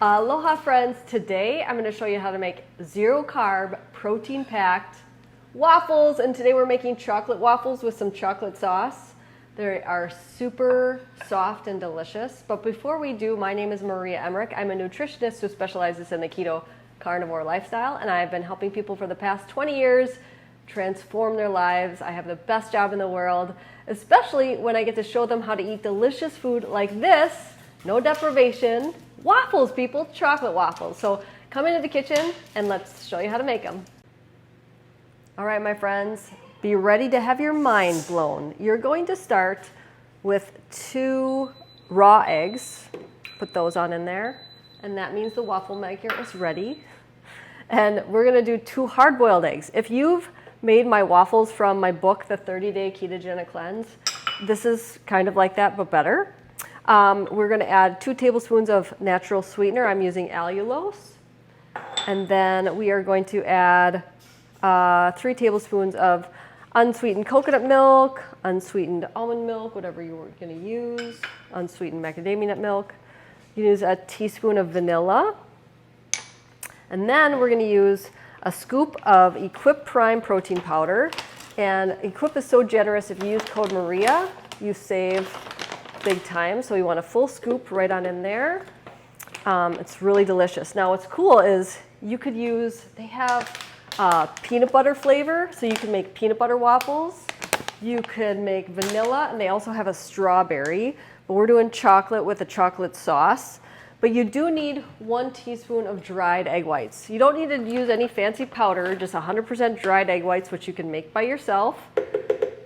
Aloha friends, today I'm going to show you how to make zero carb, protein packed waffles, and today we're making chocolate waffles with some chocolate sauce. They are super soft and delicious, but before we do, my name is Maria Emmerich. I'm a nutritionist who specializes in the keto carnivore lifestyle, and I've been helping people for the past 20 years transform their lives. I have the best job in the world, especially when I get to show them how to eat delicious food like this, no deprivation, waffles, people, chocolate waffles. So come into the kitchen and let's show you how to make them. All right, my friends, be ready to have your mind blown. You're going to start with 2 raw eggs. Put those on in there. And that means the waffle maker is ready. And we're going to do 2 hard-boiled eggs. If you've made my waffles from my book, The 30-Day Ketogenic Cleanse, this is kind of like that, but better. We're going to add 2 tablespoons of natural sweetener. I'm using allulose. And then we are going to add 3 tablespoons of unsweetened coconut milk, unsweetened almond milk, whatever you're going to use, unsweetened macadamia nut milk. You use a teaspoon of vanilla. And then we're going to use a scoop of Equip Prime protein powder. And Equip is so generous, if you use code Maria, you save big time. So we want a full scoop right on in there. It's really delicious. Now what's cool is you could use, they have peanut butter flavor, so you can make peanut butter waffles. You could make vanilla, and they also have a strawberry, but we're doing chocolate with a chocolate sauce. But you do need 1 teaspoon of dried egg whites. You don't need to use any fancy powder, just 100% dried egg whites, which you can make by yourself.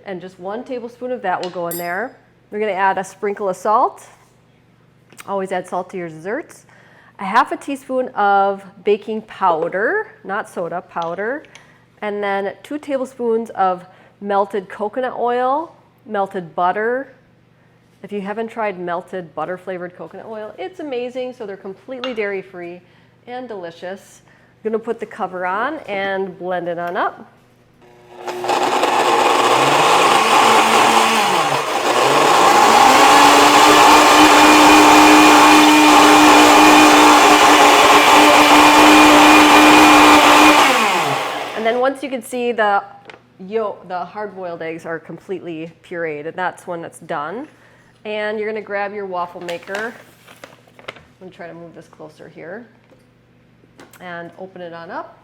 And just 1 tablespoon of that will go in there. We're going to add a sprinkle of salt. Always add salt to your desserts. A 1/2 teaspoon of baking powder, not soda, powder. And then 2 tablespoons of melted coconut oil, melted butter. If you haven't tried melted butter flavored coconut oil, it's amazing. So they're completely dairy free and delicious. I'm going to put the cover on and blend it on up. And then once you can see the hard-boiled eggs are completely pureed, and that's when it's done. And you're going to grab your waffle maker. I'm going to try to move this closer here and open it on up.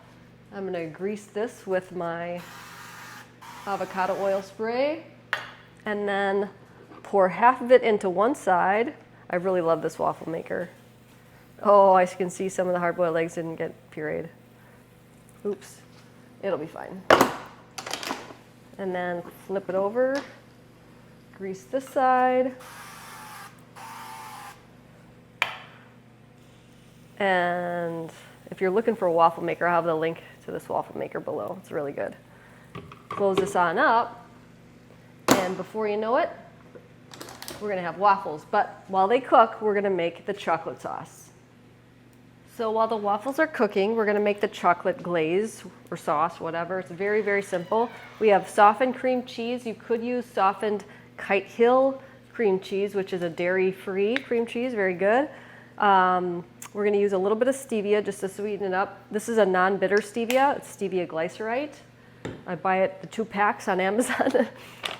I'm going to grease this with my avocado oil spray and then pour half of it into one side. I really love this waffle maker. Oh, I can see some of the hard-boiled eggs didn't get pureed. Oops. It'll be fine. And then flip it over. Grease this side. And if you're looking for a waffle maker, I'll have the link to this waffle maker below. It's really good. Close this on up. And before you know it, we're going to have waffles. But while they cook, we're going to make the chocolate sauce. So while the waffles are cooking, we're going to make the chocolate glaze or sauce, whatever. It's very, very simple. We have softened cream cheese. You could use softened Kite Hill cream cheese, which is a dairy-free cream cheese, very good. We're going to use a little bit of stevia just to sweeten it up. This is a non-bitter stevia. It's stevia glycerite. I buy it the 2 packs on Amazon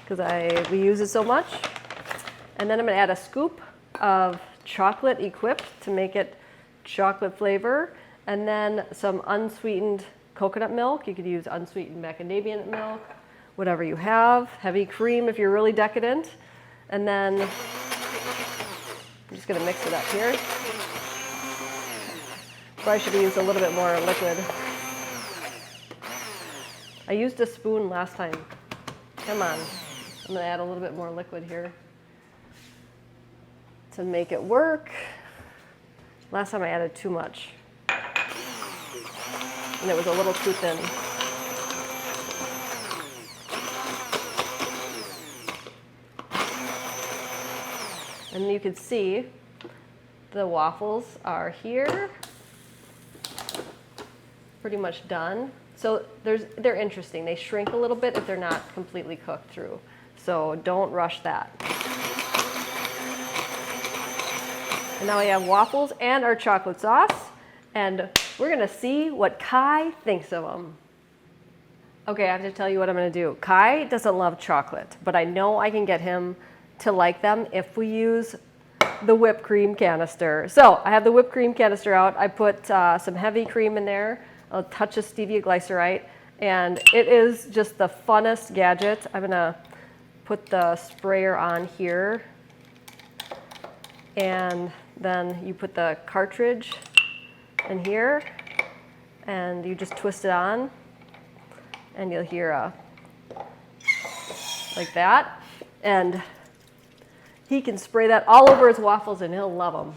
because we use it so much. And then I'm going to add a scoop of chocolate Equip to make it chocolate flavor, and then some unsweetened coconut milk. You could use unsweetened macadamia nut milk, whatever you have. Heavy cream if you're really decadent. And then I'm just going to mix it up here. Probably should have used a little bit more liquid. I used a spoon last time. Come on. I'm going to add a little bit more liquid here to make it work. Last time I added too much, and it was a little too thin. And you can see the waffles are here, pretty much done. So they're interesting. They shrink a little bit if they're not completely cooked through. So don't rush that. And now we have waffles and our chocolate sauce. And we're gonna see what Kai thinks of them. Okay, I have to tell you what I'm gonna do. Kai doesn't love chocolate, but I know I can get him to like them if we use the whipped cream canister. So I have the whipped cream canister out. I put some heavy cream in there, a touch of stevia glycerite, and it is just the funnest gadget. I'm gonna put the sprayer on here, and then you put the cartridge in here, and you just twist it on, and you'll hear a like that, and he can spray that all over his waffles and he'll love them.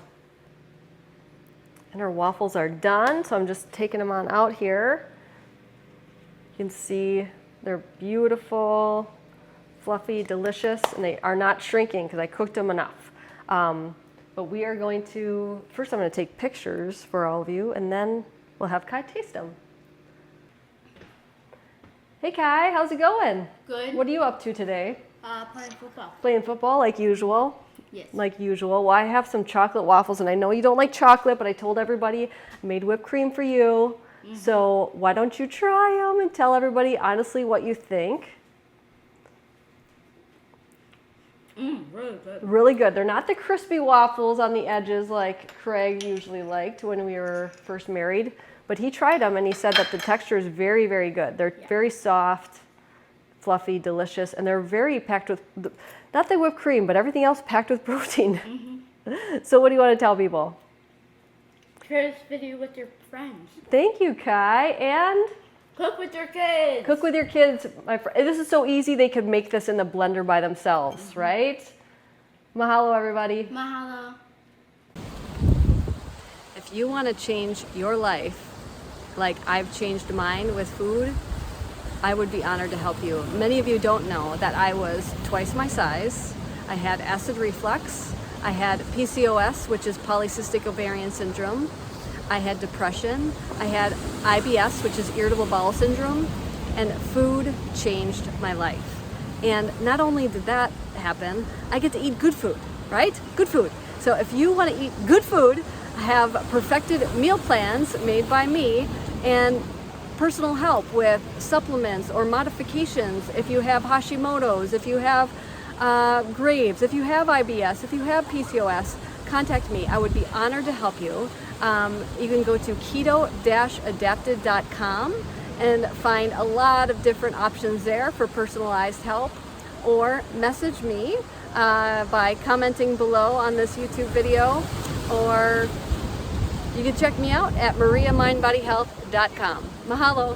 And our waffles are done, so I'm just taking them on out here. You can see they're beautiful, fluffy, delicious, and they are not shrinking because I cooked them enough. But we are going to, first I'm going to take pictures for all of you, and then we'll have Kai taste them. Hey Kai, how's it going? Good. What are you up to today? Playing football. Playing football like usual? Yes. Like usual. Well, I have some chocolate waffles, and I know you don't like chocolate, but I told everybody I made whipped cream for you. Mm-hmm. So why don't you try them and tell everybody honestly what you think? Really good. Really good. They're not the crispy waffles on the edges like Craig usually liked when we were first married, but he tried them and he said that the texture is very, very good. They're very soft, fluffy, delicious, and they're very packed with, not the whipped cream, but everything else packed with protein. Mm-hmm. So what do you want to tell people? Share this video with your friends. Thank you, Kai. And Cook with your kids. cook with your kids. This is so easy, they could make this in the blender by themselves, mm-hmm. right? Mahalo, everybody. Mahalo. If you want to change your life like I've changed mine with food, I would be honored to help you. Many of you don't know that I was twice my size. I had acid reflux. I had PCOS, which is polycystic ovarian syndrome. I had depression. I had IBS, which is irritable bowel syndrome. And food changed my life. And not only did that happen, I get to eat good food, right? Good food. So if you want to eat good food, I have perfected meal plans made by me and personal help with supplements or modifications if you have Hashimoto's, if you have Graves, if you have IBS, if you have PCOS, contact me. I would be honored to help you. You can go to keto-adapted.com and find a lot of different options there for personalized help, or message me by commenting below on this YouTube video, or you can check me out at mariamindbodyhealth.com. Mahalo.